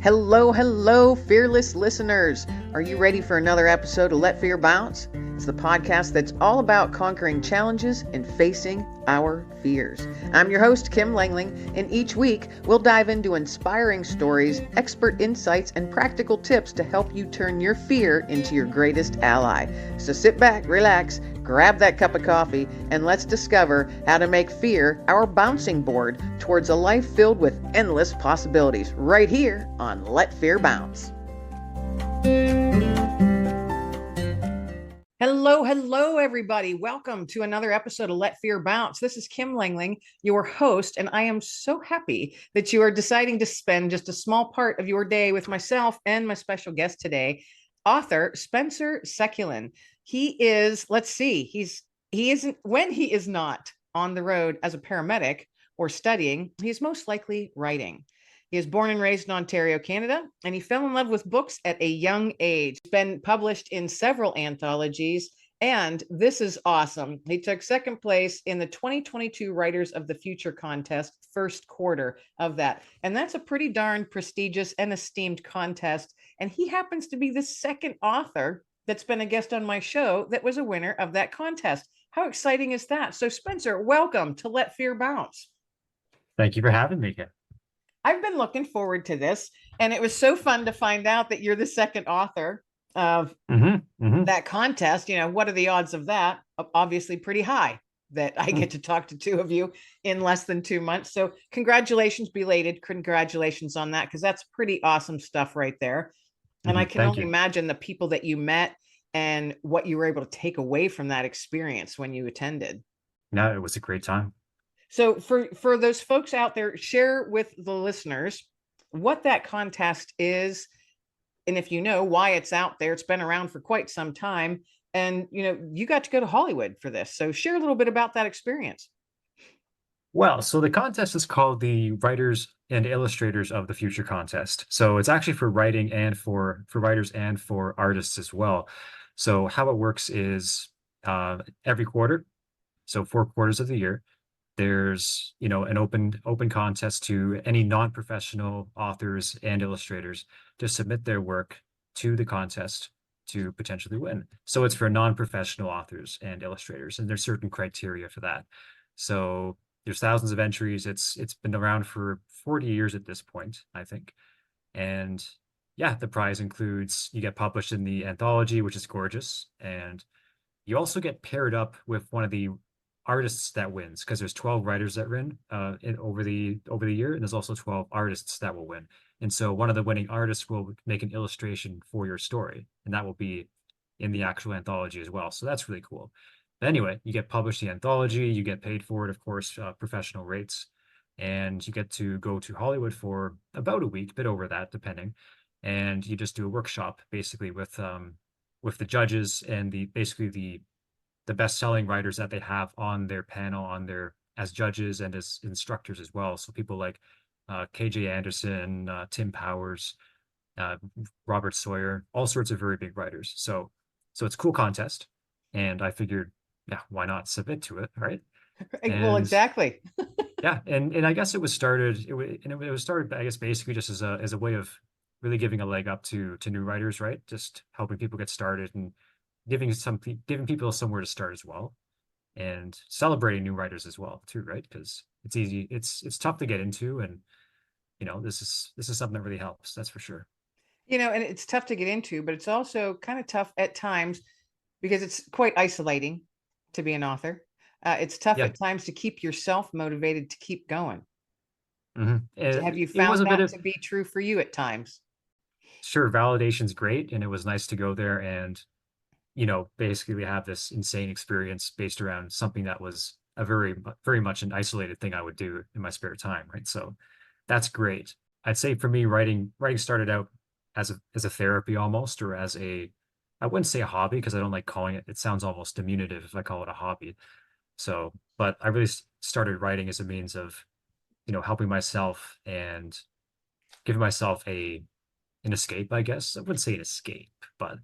Hello, hello, fearless listeners. Are you ready for another episode of Let Fear Bounce? It's the podcast that's all about conquering challenges and facing our fears. I'm your host, Kim Langling, and each week we'll dive into inspiring stories, expert insights, and practical tips to help you turn your fear into your greatest ally. So sit back, relax, grab that cup of coffee, and let's discover how to make fear our bouncing board towards a life filled with endless possibilities right here on Let Fear Bounce. Hello, everybody. Welcome to another episode of Let Fear Bounce. This is Kim Langling, your host, and I am so happy that you are deciding to spend just a small part of your day with myself and my special guest today, author Spencer Sekulin. He is, he isn't, when he is not on the road as a paramedic or studying, he is most likely writing. He is born and raised in Ontario, Canada, and he fell in love with books at a young age. He's been published in several anthologies, and this is awesome. He took second place in the 2022 Writers of the Future contest, first quarter of that. And that's a pretty darn prestigious and esteemed contest. And he happens to be the second author that's been a guest on my show that was a winner of that contest. How exciting is that? So, Spencer, welcome to Let Fear Bounce. Thank you for having me here. I've been looking forward to this, and it was so fun to find out that you're the second author of that contest. You know, what are the odds of that? Obviously pretty high that I get to talk to two of you in less than 2 months. So congratulations, belated congratulations on that, because that's pretty awesome stuff right there. And I can only imagine the people that you met and what you were able to take away from that experience when you attended. No, it was a great time. So for those folks out there, share with the listeners what that contest is, and if you know why it's out there. It's been around for quite some time, and you got to go to Hollywood for this. So share a little bit about that experience. Well, so the contest is called the Writers and Illustrators of the Future contest. So it's actually for writing and for writers and for artists as well. So how it works is every quarter, so 4 quarters of the year, there's an open contest to any non-professional authors and illustrators to submit their work to the contest to potentially win. So it's for non-professional authors and illustrators, and there's certain criteria for that. So there's thousands of entries. It's been around for 40 years at this point, I think. And yeah, the prize includes, you get published in the anthology, which is gorgeous, and you also get paired up with one of the artists that wins, because there's 12 writers that win over the year, and there's also 12 artists that will win. And so one of the winning artists will make an illustration for your story, and that will be in the actual anthology as well. So that's really cool. But anyway, you get published the anthology, you get paid for it, of course, professional rates, and you get to go to Hollywood for about a week, a bit over that, depending. And you just do a workshop basically with the judges and the best-selling writers that they have on their panel, as judges and as instructors as well. So people like KJ Anderson, Tim Powers, Robert Sawyer, all sorts of very big writers. So it's a cool contest, and I figured, yeah, why not submit to it, right? Well, exactly. Yeah, and I guess it was started. It was started, I guess, basically just as a way of really giving a leg up to new writers, right? Just helping people get started and giving people somewhere to start as well, and celebrating new writers as well too, right? Because it's easy, it's tough to get into, and this is something that really helps, that's for sure. And it's tough to get into, but it's also kind of tough at times because it's quite isolating to be an author. It's tough at times to keep yourself motivated to keep going. Have you found that to be true for you at times? Sure, validation's great, and it was nice to go there and basically have this insane experience based around something that was a very, very much an isolated thing I would do in my spare time, right? So that's great. I'd say for me, writing started out as a therapy almost, or I wouldn't say a hobby, because I don't like calling it. It sounds almost diminutive if I call it a hobby. So, but I really started writing as a means of, helping myself and giving myself an escape, I guess. I wouldn't say an escape, but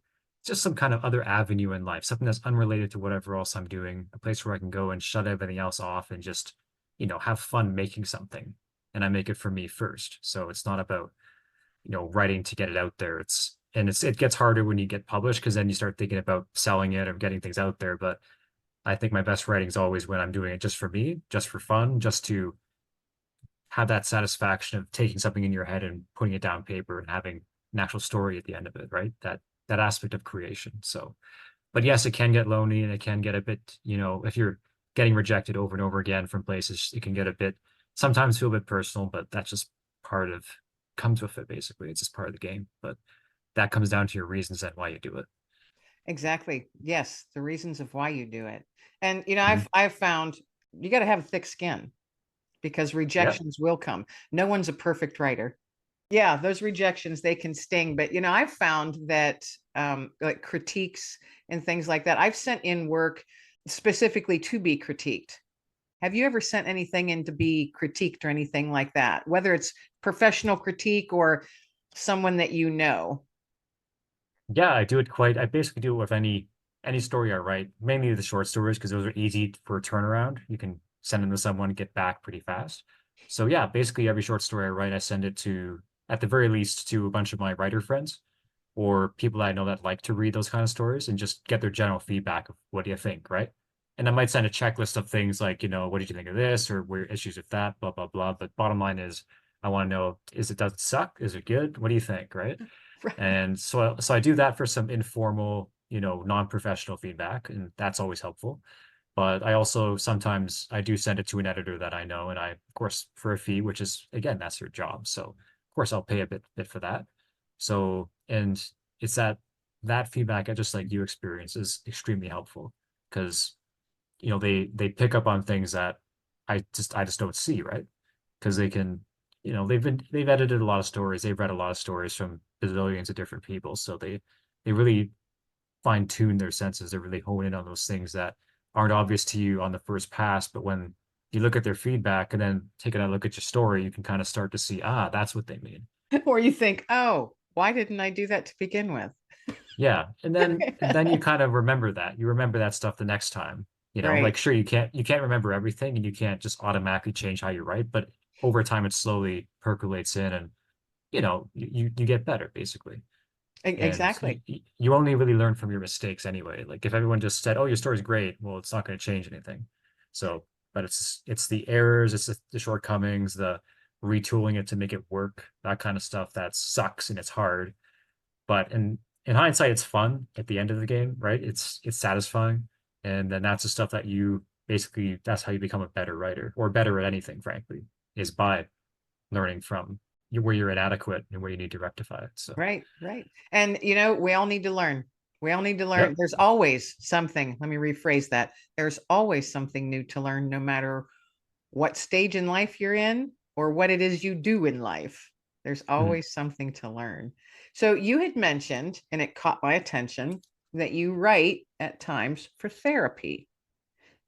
just some kind of other avenue in life, something that's unrelated to whatever else I'm doing, a place where I can go and shut everything else off and just, have fun making something. And I make it for me first. So it's not about writing to get it out there. It gets harder when you get published because then you start thinking about selling it or getting things out there. But I think my best writing is always when I'm doing it just for me, just for fun, just to have that satisfaction of taking something in your head and putting it down on paper and having an actual story at the end of it, right? That aspect of creation. So, but yes, it can get lonely and it can get a bit, if you're getting rejected over and over again from places, it can get a bit sometimes feel a bit personal, but that's just part of comes with it basically. It's just part of the game. But that comes down to your reasons and why you do it. Exactly. Yes, the reasons of why you do it. And Mhm. I've found you got to have a thick skin because Yeah. rejections will come. No one's a perfect writer. Yeah, those rejections, they can sting, but I've found that like critiques and things like that, I've sent in work specifically to be critiqued. Have you ever sent anything in to be critiqued or anything like that, whether it's professional critique or someone that you know? Yeah, I basically do it with any story I write, mainly the short stories because those are easy for a turnaround. You can send them to someone, get back pretty fast. So yeah, basically every short story I write, I send it to, at the very least, to a bunch of my writer friends or people that I know that like to read those kind of stories and just get their general feedback of what do you think, right? And I might send a checklist of things like, what did you think of this or where issues with that, blah, blah, blah. But bottom line is I want to know, does it suck? Is it good? What do you think, right? Right. And so I do that for some informal, non-professional feedback, and that's always helpful. But I also sometimes I do send it to an editor that I know, and of course, for a fee, which is again, that's their job. So of course, I'll pay a bit for that. So, and it's that feedback, I just like you experience is extremely helpful because they pick up on things that I just don't see, right? Because they can, they've edited a lot of stories, they've read a lot of stories from bazillions of different people, so they really fine tune their senses. They really hone in on those things that aren't obvious to you on the first pass, but when you look at their feedback and then take a look at your story, you can kind of start to see, that's what they mean. Or you think, oh, why didn't I do that to begin with? Yeah, and then you kind of remember that. You remember that stuff the next time. Like Right. sure you can't remember everything and you can't just automatically change how you write, but over time it slowly percolates in and you get better basically. And you, Exactly. you only really learn from your mistakes anyway. Like if everyone just said, "Oh, your story's great," well, it's not going to change anything. So, but it's the errors, it's the shortcomings, the retooling it to make it work, that kind of stuff that sucks and it's hard. But in hindsight, it's fun at the end of the game, right? It's satisfying. And then that's the stuff that you basically that's how you become a better writer or better at anything, frankly, is by learning from where you're inadequate and where you need to rectify it. So, Right, right. And we all need to learn. We all need to learn. yep. There's always something. Let me rephrase that. There's always something new to learn, no matter what stage in life you're in or what it is you do in life. There's Mhm. always something to learn. So you had mentioned, and it caught my attention, that you write at times for therapy.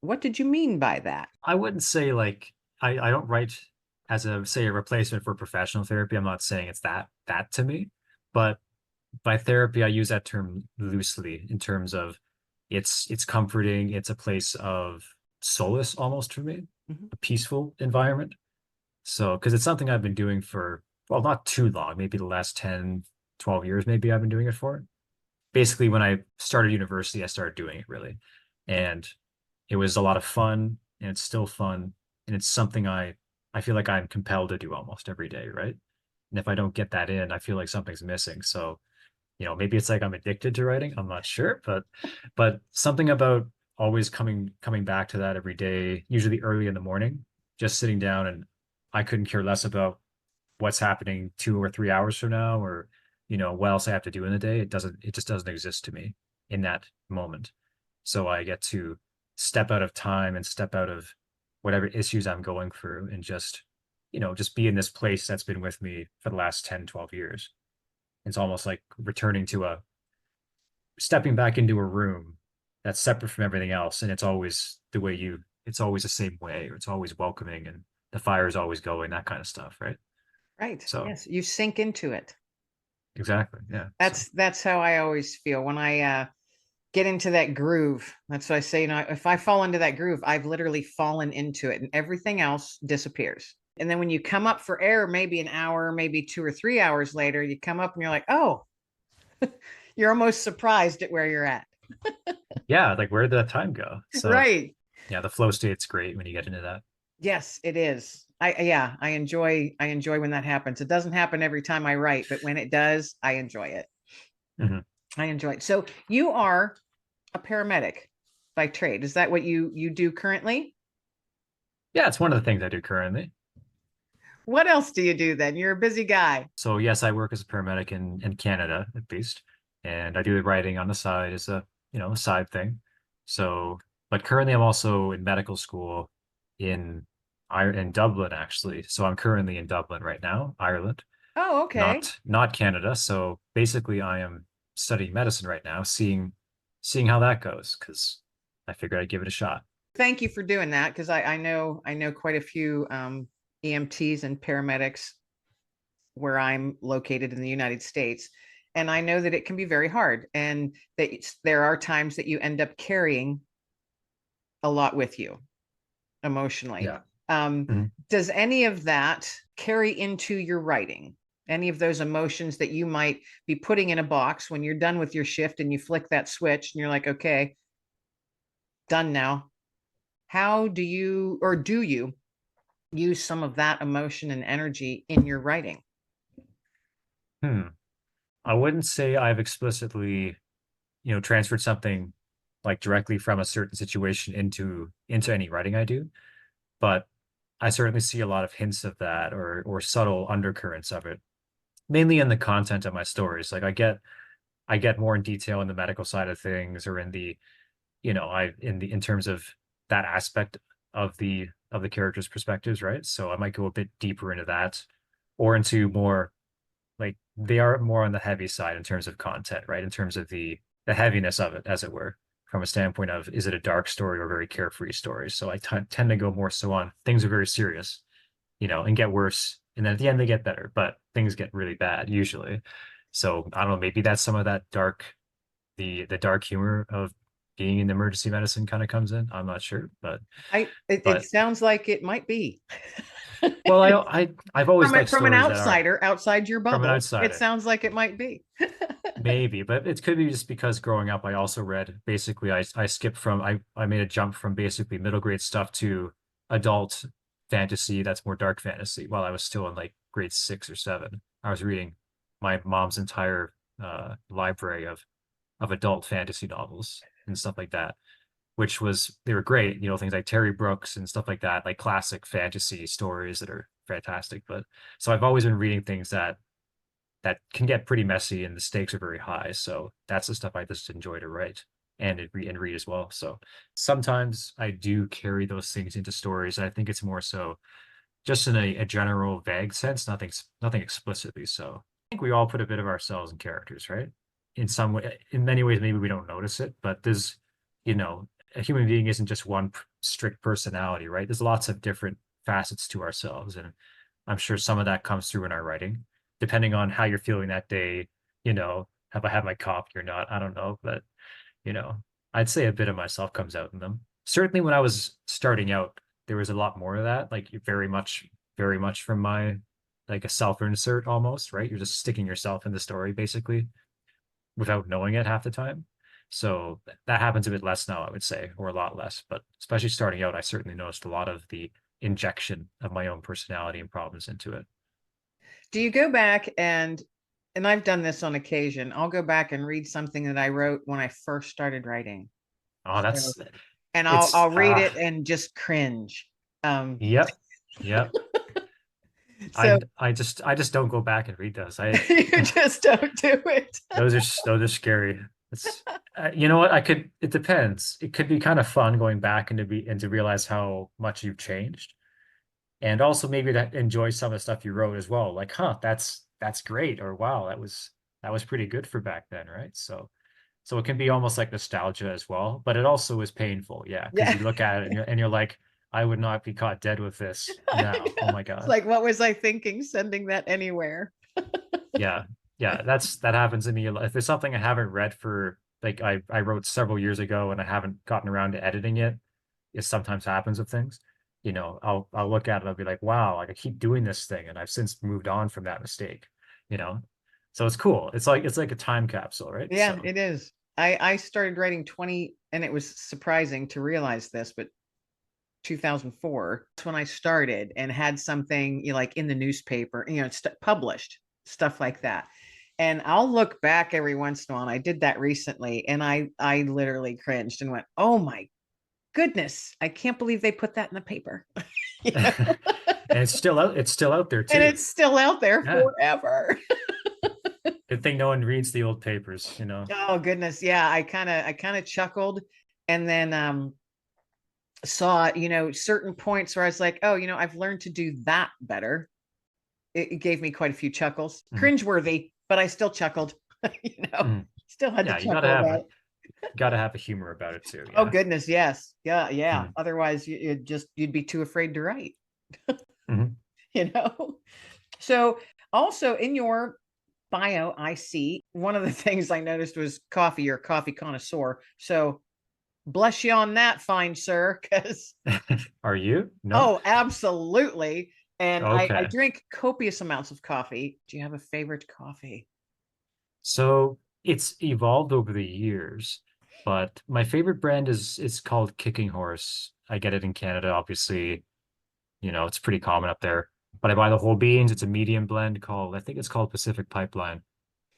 What did you mean by that? I wouldn't say like I don't write as a replacement for professional therapy. I'm not saying it's that to me, but by therapy I use that term loosely in terms of it's comforting, it's a place of solace almost for me, Mhm. a peaceful environment. So, because it's something I've been doing for, well, not too long, maybe the last 10, 12 years, maybe I've been doing it for. Basically, when I started university, I started doing it really. And it was a lot of fun and it's still fun. And it's something I feel like I'm compelled to do almost every day, right? And if I don't get that in, I feel like something's missing. So, maybe it's like I'm addicted to writing. I'm not sure, but something about always coming back to that every day, usually early in the morning, just sitting down and I couldn't care less about what's happening 2 or 3 hours from now or what else I have to do in the day. It just doesn't exist to me in that moment. So I get to step out of time and step out of whatever issues I'm going through and just be in this place that's been with me for the last 10, 12 years. It's almost like returning to a stepping back into a room that's separate from everything else. And it's always the same way, or it's always welcoming and the fire is always going, that kind of stuff. Right. Right. So Yes, you sink into it. exactly. Yeah. So, That's how I always feel when I get into that groove. That's what I say. If I fall into that groove, I've literally fallen into it, and everything else disappears. And then when you come up for air, maybe an hour, maybe 2 or 3 hours later, you come up and you're like, oh, you're almost surprised at where you're at. Yeah, like where did that time go? So Right. yeah, the flow state's great when you get into that. Yes, it is. Yeah, I enjoy when that happens. It doesn't happen every time I write, but when it does, I enjoy it. Mhm. I enjoy it. So you are a paramedic by trade. Is that what you do currently? Yeah, it's one of the things I do currently. What else do you do then? You're a busy guy. So yes, I work as a paramedic in Canada at least, and I do the writing on the side as a a side thing. So, but currently I'm also in medical school in in Dublin actually. So I'm currently in Dublin right now, Ireland, Oh, okay. not Canada. So basically, I am studying medicine right now, seeing how that goes because I figured I'd give it a shot. Thank you for doing that because I know quite a few EMTs and paramedics where I'm located in the United States. And I know that it can be very hard and that there are times that you end up carrying a lot with you emotionally. Yeah. Um, Mhm. does any of that carry into your writing? Any of those emotions that you might be putting in a box when you're done with your shift and you flick that switch and you're like, okay, done now. How do you, or do you use some of that emotion and energy in your writing? Hmm. I wouldn't say I've explicitly transferred something like directly from a certain situation into any writing I do, but I certainly see a lot of hints of that or subtle undercurrents of it, mainly in the content of my stories. Like I get more in detail in the medical side of things or in the I in terms of that aspect of the characters' perspectives, right? So I might go a bit deeper into that or into more like they are more on the heavy side in terms of content, right? In terms of the heaviness of it, as it were, from a standpoint of is it a dark story or a very carefree story? So I tend to go more so on things are very serious, and get worse, and then at the end they get better, but things get really bad usually. So I don't know, maybe that's some of that the dark humor of being in emergency medicine kind of comes in. I'm not sure, It but sounds like it might be well, I've always liked from an stories that are outsider outside your from an bubble. It outsider. sounds like it might be. Maybe, but it could be just because growing up, I also read basically I skipped from I made a jump from basically middle grade stuff to adult fantasy that's more dark fantasy while I was still in like grade 6 or 7. I was reading my mom's entire library of adult fantasy novels and stuff like that, which was they were great, things like Terry Brooks and stuff like that, like classic fantasy stories that are fantastic. But so I've always been reading things that can get pretty messy and the stakes are very high. So that's the stuff I just enjoy to write and read as well. So sometimes I do carry those things into stories. I think it's more so just in a general vague sense, nothing explicitly so. I think we all put a bit of ourselves in characters, right? In some way, in many ways, maybe we don't notice it, but you know, a human being isn't just one strict personality, right? There's lots of different facets to ourselves, and I'm sure some of that comes through in our writing depending on how you're feeling that day, have I had my coffee or not? I don't know, but you know, I'd say a bit of myself comes out in them. Certainly when I was starting out, there was a lot more of that, like very much from my like a self-insert almost, right? You're just sticking yourself in the story basically without knowing it half the time. So that happens a bit less now, I would say, or a lot less. But especially starting out, I certainly noticed a lot of the injection of my own personality and problems into it. Do you go back and I've done this on occasion. I'll go back and read something that I wrote when I first started writing. Oh, So, that's and I'll it's I'll read it and just cringe. Um, yep. Yep. so I just don't go back and read those. I you just don't do it. those are scary. It's you know what? it depends. It could be kind of fun going back and to realize how much you've changed. And also maybe to enjoy some of the stuff you wrote as well. Like, huh, that's great, or wow, that was pretty good for back then, right? So it can be almost like nostalgia as well, but it also is painful, yeah, because Yeah. you look at it and you're like, I would not be caught dead with this now. Oh my It's God. like, what was I thinking sending that anywhere? Yeah. Yeah, that happens to me. If there's something I haven't read for like I wrote several years ago and I haven't gotten around to editing it, it sometimes happens with things. I'll look at it, I'll be like, wow, like I keep doing this thing, and I've since moved on from that mistake, you know. So it's cool. It's like a time capsule, right? Yeah, So it is. I started writing 20, and it was surprising to realize this, but 2004, that's when I started and had something, like in the newspaper, published, stuff like that. And I'll look back every once in a while. And I did that recently, and I literally cringed and went, "Oh my goodness, I can't believe they put that in the paper." You know? and it's still out there And too. it's still out there Yeah. forever. Good thing no one reads the old papers. Oh goodness, yeah. I kind of chuckled, and then saw, certain points where I was like, "Oh, I've learned to do that better." It gave me quite a few chuckles. Mhm. Cringeworthy, but I still chuckled. Mhm. Still had to Yeah, you gotta chuckle have about a it. gotta have a humor about it too. Oh Yeah. goodness, yes. Yeah, yeah. Mhm. Otherwise you'd be too afraid to write, Mhm. you know? So also in your bio, I see one of the things I noticed was coffee. You're a coffee connoisseur. So bless you on that, fine sir, because Are you? No? oh, absolutely. And I Okay. drink copious amounts of coffee. Do you have a favorite coffee? So it's evolved over the years, but my favorite brand is called Kicking Horse. I get it in Canada, obviously. It's pretty common up there. But I buy the whole beans. It's a medium blend I think it's called Pacific Pipeline.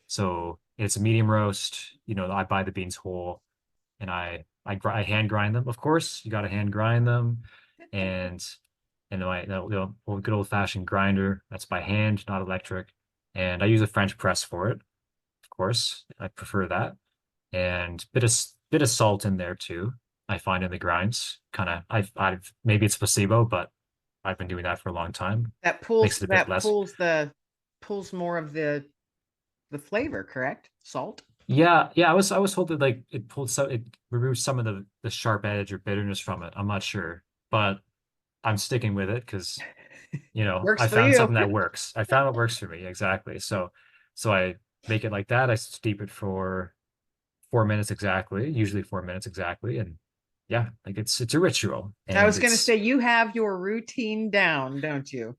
So it's a medium roast. I buy the beans whole, and I hand grind them. Of course, you got to hand grind them, and my good old fashioned grinder. That's by hand, not electric. And I use a French press for it. Of course, I prefer that, and bit of salt in there too. I find in the grinds, kind of. I've maybe it's placebo, but I've been doing that for a long time. That pulls Makes it a bit that less. pulls the pulls more of the flavor, correct? Salt. Yeah, yeah. I was told that like it removes some of the sharp edge or bitterness from it. I'm not sure, but I'm sticking with it because Works I for found you. something that works. I found what works for me exactly. So I make it like that. I steep it for 4 minutes exactly, usually 4 minutes exactly, and yeah, like it's a ritual, I and was going to it's say you have your routine down, don't you?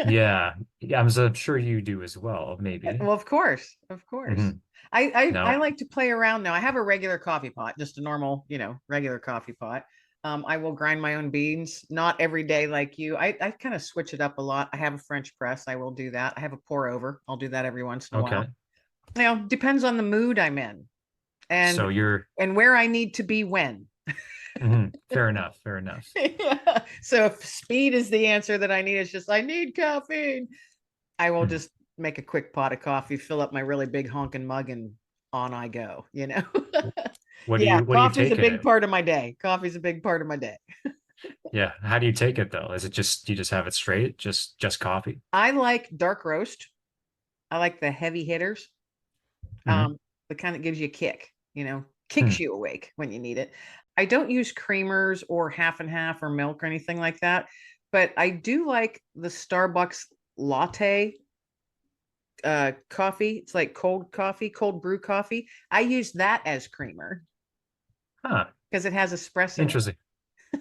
yeah, yeah. I'm sure you do as well, maybe. Well, of course, of course. Hmm. I No, like to play around now. I have a regular coffee pot, just a normal, regular coffee pot. I will grind my own beans, not every day like you. I kind of switch it up a lot. I have a French press. I will do that. I have a pour over. I'll do that every once in a while. okay. Depends on the mood I'm in and So you're where I need to be when. fair enough, fair enough. Yeah. So if speed is the answer that I need, it's just I need caffeine. I will Mhm. just make a quick pot of coffee, fill up my really big honking mug, and on I go. What do Yeah, you what do you coffee's a take in big it? part of my day. Coffee's a big part of my day. Yeah, how do you take it though? Is it just you just have it straight, just coffee? I like dark roast. I like the heavy hitters. Hmm. The kind that gives you a kick, Hmm. kicks you awake when you need it. I don't use creamers or half and half or milk or anything like that, but I do like the Starbucks latte coffee. It's like cold coffee, cold brew coffee. I use that as creamer Huh. because it has espresso in it. Interesting.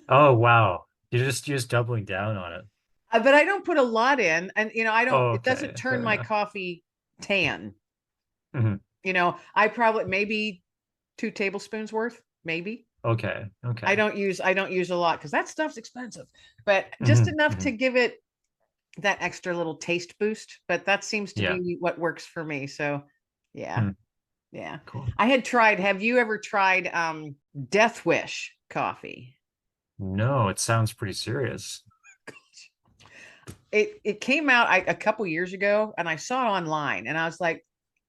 Oh wow. You're just doubling down on it. But I don't put a lot in, and I don't. It doesn't Okay, turn fair my enough. coffee tan. Hmm. I probably maybe 2 tablespoons worth, maybe. Okay, okay. I don't use a lot because that stuff's expensive, but just Hmm. enough Hmm. to give it that extra little taste boost. But that seems to Yeah. be what works for me. So, yeah, Hmm. yeah. Cool. I had tried. Have you ever tried Death Wish coffee? No, it sounds pretty serious. It came out a couple years ago, and I saw it online, and I was like,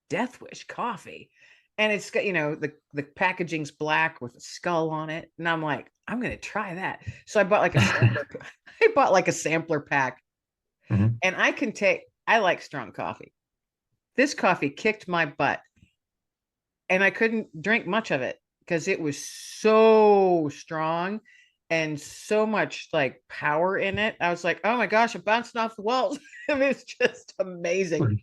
Death Wish coffee, and it's got the packaging's black with a skull on it, and I'm like, I'm gonna try that. So I bought like a sampler. I bought like a sampler pack, Hmm. and I like strong coffee. This coffee kicked my butt, and I couldn't drink much of it because it was so strong and so much like power in it. I was like, oh my gosh, I'm bouncing off the walls. It was just amazing.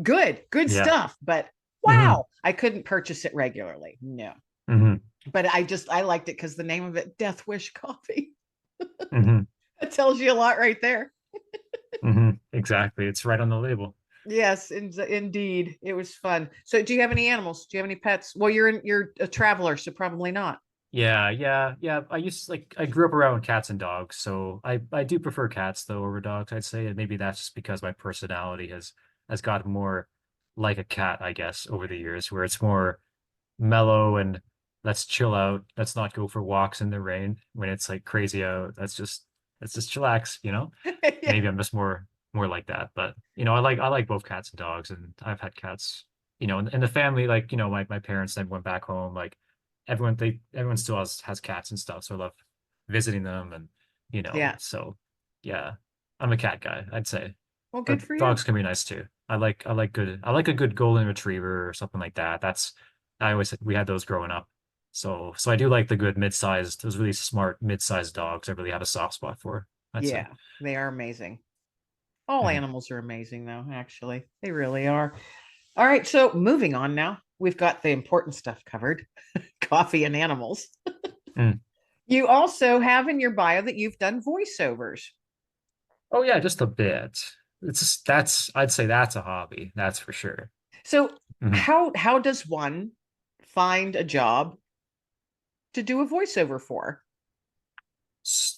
Good Yeah. stuff, but Hmm. wow, I couldn't purchase it regularly. No. Hmm. But I liked it because the name of it, Death Wish Coffee. Hmm. That tells you a lot right there. Exactly. It's right on the label. Yes, indeed. It was fun. So do you have any animals? Do you have any pets? Well, you're a traveler, so probably not. Yeah. I grew up around cats and dogs, so I do prefer cats though over dogs, I'd say. And maybe that's just because my personality has gotten more like a cat, I guess, over the years, where it's more mellow and let's chill out. Let's not go for walks in the rain when it's like crazy out. Let's just chillax. Yeah. Maybe I'm just more like that. But I like both cats and dogs, and I've had cats. In the family, like my parents then went back home. Like everyone still has cats and stuff, so I love visiting them, and Yeah. so yeah, I'm a cat guy, I'd say. Well, good But for you. dogs can be nice too. I like a good golden retriever or something like that. I always we had those growing up. So I do like the good mid-sized, those really smart mid-sized dogs. I really have a soft spot for, I'd say. Yeah, they are amazing. All Mhm. animals are amazing, though, actually. They really are. All right, so moving on now. We've got the important stuff covered, coffee and animals. Mm. You also have in your bio that you've done voiceovers. Oh yeah, just a bit. I'd say that's a hobby, that's for sure. So Mhm. how does one find a job to do a voiceover for?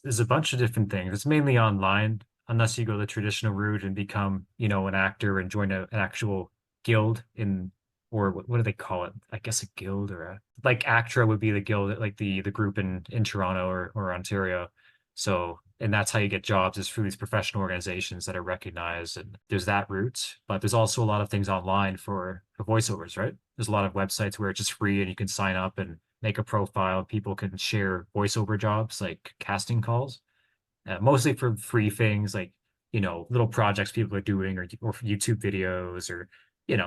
There's a bunch of different things. It's mainly online, unless you go the traditional route and become, an actor and join an actual guild or what do they call it? I guess a guild or like ACTRA would be the guild, like the group in Toronto or Ontario. So, and that's how you get jobs is through these professional organizations that are recognized. And there's that route, but there's also a lot of things online for voiceovers, right? There's a lot of websites where it's just free and you can sign up and make a profile. People can share voiceover jobs like casting calls, mostly for free things like, little projects people are doing or YouTube videos or,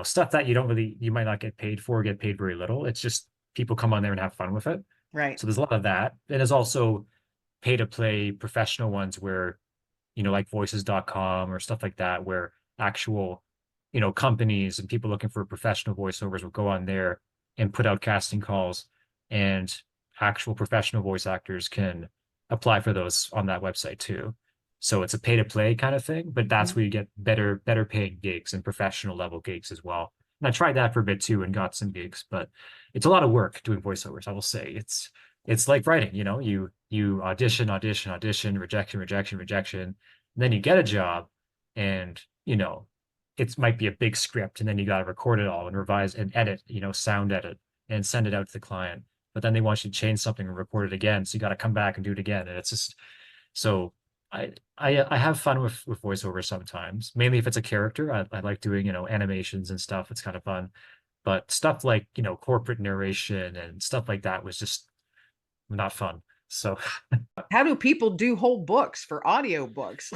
stuff that you might not get paid for, get paid very little. It's just people come on there and have fun with it. Right. So there's a lot of that. And there's also pay to play professional ones where, like voices.com or stuff like that, where actual, companies and people looking for professional voiceovers will go on there and put out casting calls, and actual professional voice actors can apply for those on that website too. So it's a pay to play kind of thing, but that's Mhm. where you get better paying gigs and professional level gigs as well. And I tried that for a bit too and got some gigs, but it's a lot of work doing voiceovers, I will say. It's like writing, you audition, rejection, then you get a job, and it might be a big script, and then you got to record it all and revise and edit, sound edit and send it out to the client. But then they want you to change something and record it again, so you got to come back and do it again. And it's just so I have fun with voiceover sometimes, mainly if it's a character. I like doing, animations and stuff. It's kind of fun. But stuff like, corporate narration and stuff like that was just not fun. So, How do people do whole books for audio books?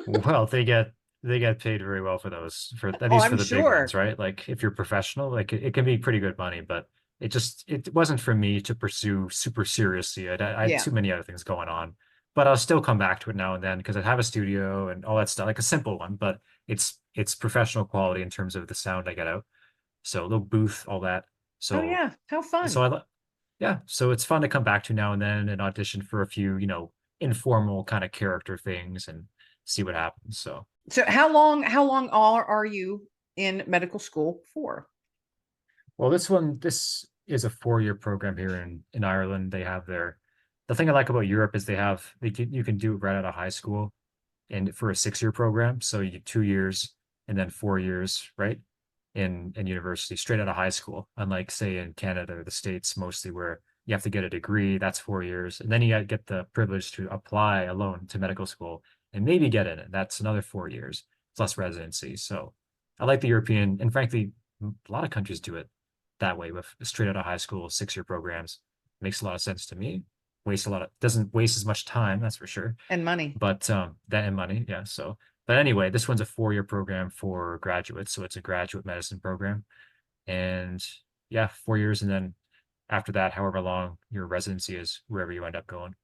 well, they get paid very well for those, for at Oh, least I'm for the big ones, sure. right? Like if you're professional, like it can be pretty good money, but it wasn't for me to pursue super seriously. I had Yeah. too many other things going on, but I'll still come back to it now and then because I have a studio and all that stuff, like a simple one, but it's professional quality in terms of the sound I get out. So a little booth, all that. Oh, So yeah. How so fun. yeah, so it's fun to come back to now and then and audition for a few, informal kind of character things and see what happens. So, So how long are you in medical school for? well, this is a 4-year program here in Ireland. The thing I like about Europe is you can do it right out of high school and for a 6-year program. So you get 2 years and then 4 years, right? In university, straight out of high school. Unlike say in Canada or the States, mostly where you have to get a degree, that's 4 years. And then you get the privilege to apply alone to medical school and maybe get in it. That's another 4 years plus residency. So I like the European, and frankly, a lot of countries do it that way with straight out of high school, 6-year programs. Makes a lot of sense to me. Doesn't waste as much time, that's for sure. And money. But that and money, yeah. So, but anyway, this one's a 4-year program for graduates, so it's a graduate medicine program, and yeah, 4 years, and then after that, however long your residency is, wherever you end up going.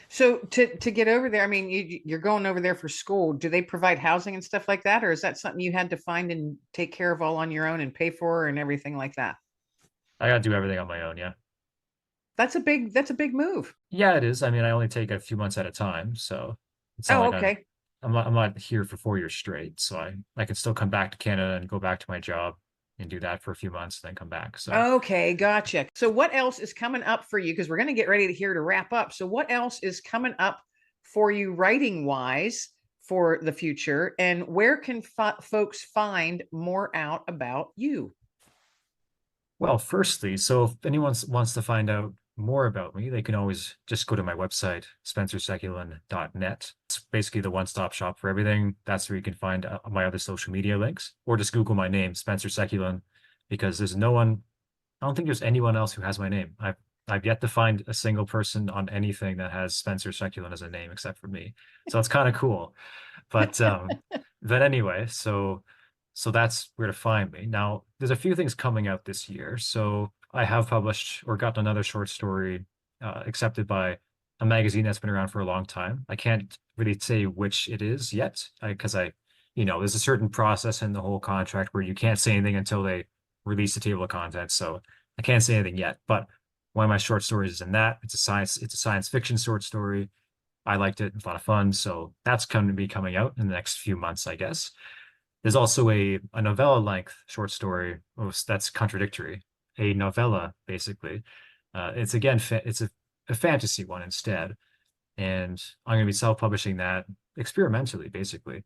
So to get over there, I mean, you're going over there for school. Do they provide housing and stuff like that, or is that something you had to find and take care of all on your own and pay for and everything like that? I gotta do everything on my own, yeah. That's a big move. Yeah, it is. I mean, I only take a few months at a time, so It's not Oh, like okay. I'm not here for 4 years straight. So I can still come back to Canada and go back to my job and do that for a few months, then come back. So Okay, gotcha. So what else is coming up for you? Because we're going to get ready to here to wrap up. So what else is coming up for you writing wise for the future? And where can folks find more out about you? well, firstly, so if anyone wants to find out more about me, they can always just go to my website, spencersekulin.net. It's basically the one-stop shop for everything. That's where you can find my other social media links, or just Google my name, Spencer Sekulin, because there's no one, I don't think there's anyone else who has my name. I've yet to find a single person on anything that has Spencer Sekulin as a name except for me. So it's kind of cool. But but anyway, so that's where to find me. Now, there's a few things coming out this year. So I have published or gotten another short story accepted by a magazine that's been around for a long time. I can't really say which it is yet, because there's a certain process in the whole contract where you can't say anything until they release the table of contents. So I can't say anything yet. But one of my short stories is in that. It's a science fiction short story. I liked it. It's a lot of fun. So that's going to be coming out in the next few months, I guess. There's also a novella length short story. Oh, that's contradictory. A novella, basically. It's again, it's a fantasy one instead. And I'm going to be self-publishing that experimentally, basically,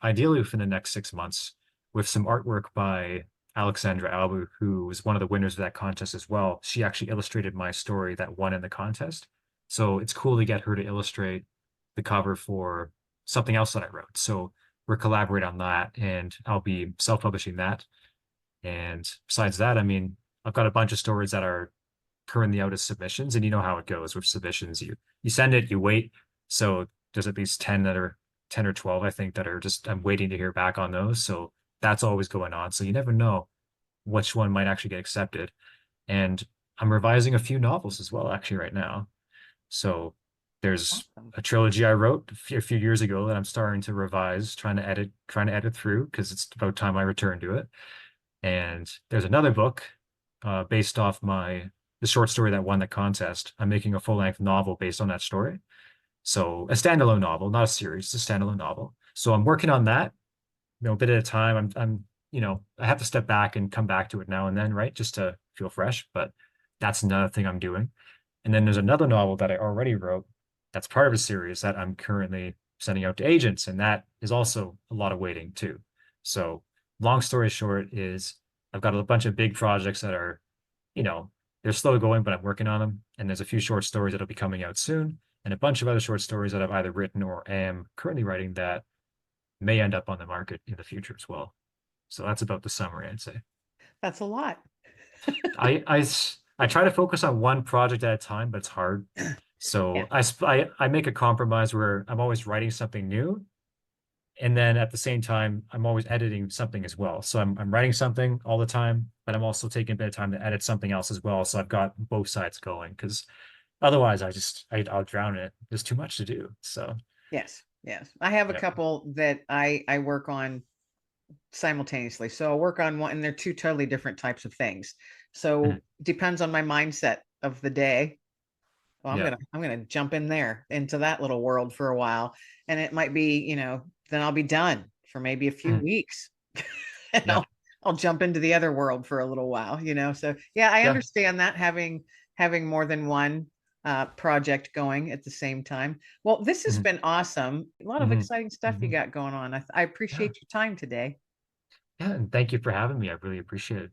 ideally within the next 6 months, with some artwork by Alexandra Albu, who was one of the winners of that contest as well. She actually illustrated my story that won in the contest. So it's cool to get her to illustrate the cover for something else that I wrote. So we're collaborating on that, and I'll be self-publishing that. And besides that, I mean, I've got a bunch of stories that are currently out as submissions, and you know how it goes with submissions. You send it, you wait. So there's at least 10 or 12, I think, that are just I'm waiting to hear back on those. So that's always going on. So you never know which one might actually get accepted. And I'm revising a few novels as well, actually, right now. So there's Awesome. a trilogy I wrote a few years ago that I'm starting to revise, trying to edit through because it's about time I return to it. And there's another book based off the short story that won the contest. I'm making a full-length novel based on that story. So a standalone novel, not a series, it's a standalone novel. So I'm working on that, a bit at a time. I have to step back and come back to it now and then, right? Just to feel fresh. But that's another thing I'm doing. And then there's another novel that I already wrote that's part of a series that I'm currently sending out to agents. And that is also a lot of waiting too. So long story short is I've got a bunch of big projects that are, you know, they're slow going, but I'm working on them. And there's a few short stories that'll be coming out soon, and a bunch of other short stories that I've either written or am currently writing that may end up on the market in the future as well. So that's about the summary, I'd say. That's a lot. I try to focus on one project at a time, but it's hard. Yeah, So I make a compromise where I'm always writing something new, and then at the same time I'm always editing something as well. So I'm writing something all the time, but I'm also taking a bit of time to edit something else as well. So I've got both sides going because otherwise I'll drown in it. There's too much to do. So yes, yes. I have a yeah. couple that I work on simultaneously. So I'll work on one, and they're two totally different types of things. Mhm. So depends on my mindset of the day. Well, Yeah. I'm gonna jump in there into that little world for a while, and it might be, then I'll be done for maybe a few Mhm. weeks, and Yeah. I'll jump into the other world for a little while. So yeah, I Yeah. understand that having more than one project going at the same time. Well, this has Mhm. been awesome. A lot of Mhm. exciting stuff you Mhm. got going on. I Yeah. appreciate your time today. Yeah. And thank you for having me. I really appreciate it.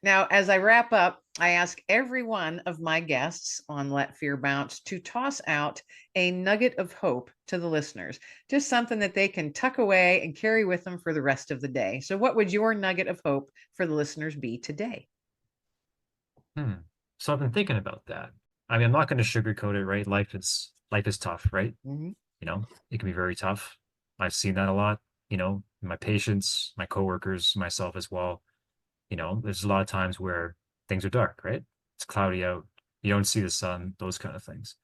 Now, as I wrap up, I ask every one of my guests on Let Fear Bounce to toss out a nugget of hope to the listeners, just something that they can tuck away and carry with them for the rest of the day. So, what would your nugget of hope for the listeners be today? Hmm. So I've been thinking about that. I mean, I'm not going to sugarcoat it, right? Life is tough, right? Mhm. It can be very tough. I've seen that a lot, my patients, my coworkers, myself as well. There's a lot of times where things are dark, right? It's cloudy out. You don't see the sun, those kind of things.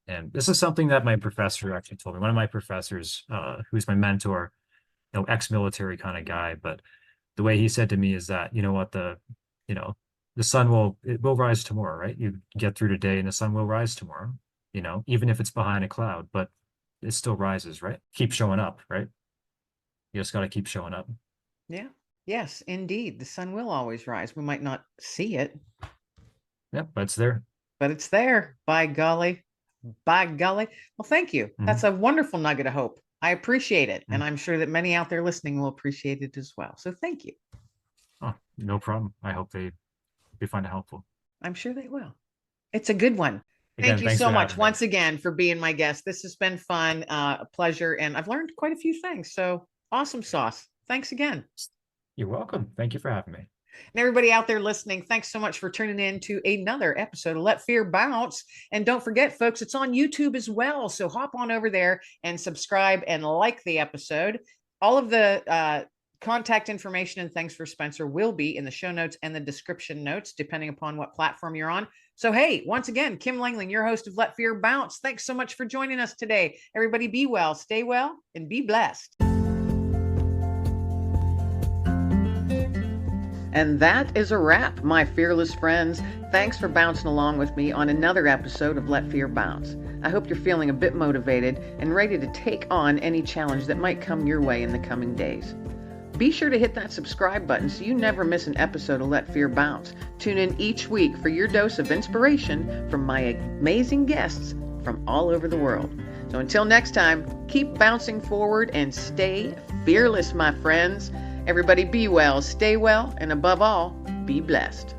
And this is something that my professor actually told me. One of my professors, who's my mentor, ex-military kind of guy, but the way he said to me is that, you know what, you know, the it will rise tomorrow, right? You get through today and the sun will rise tomorrow, even if it's behind a cloud. But it still rises, right? Keep showing up, right? You just got to keep showing up. Yeah. Yes, indeed. The sun will always rise. We might not see it, Yep, but it's there. but it's there. By golly. By golly. Well, thank you. That's a wonderful nugget of hope. I appreciate it. And I'm sure that many out there listening will appreciate it as well. So thank you. Oh, no problem. I hope they find it helpful. I'm sure they will. It's a good one. Again, Thank you thanks so for much having me. once again for being my guest. This has been fun, a pleasure, and I've learned quite a few things. So awesome sauce. Thanks again. You're welcome. Thank you for having me. And everybody out there listening, thanks so much for tuning in to another episode of Let Fear Bounce. And don't forget, folks, it's on YouTube as well. So hop on over there and subscribe and like the episode. All of the contact information and thanks for Spencer will be in the show notes and the description notes, depending upon what platform you're on. So, hey, once again, Kim Langling, your host of Let Fear Bounce. Thanks so much for joining us today. Everybody be well, stay well, and be blessed. And that is a wrap, my fearless friends. Thanks for bouncing along with me on another episode of Let Fear Bounce. I hope you're feeling a bit motivated and ready to take on any challenge that might come your way in the coming days. Be sure to hit that subscribe button so you never miss an episode of Let Fear Bounce. Tune in each week for your dose of inspiration from my amazing guests from all over the world. So until next time, keep bouncing forward and stay fearless, my friends. Everybody be well, stay well, and above all, be blessed.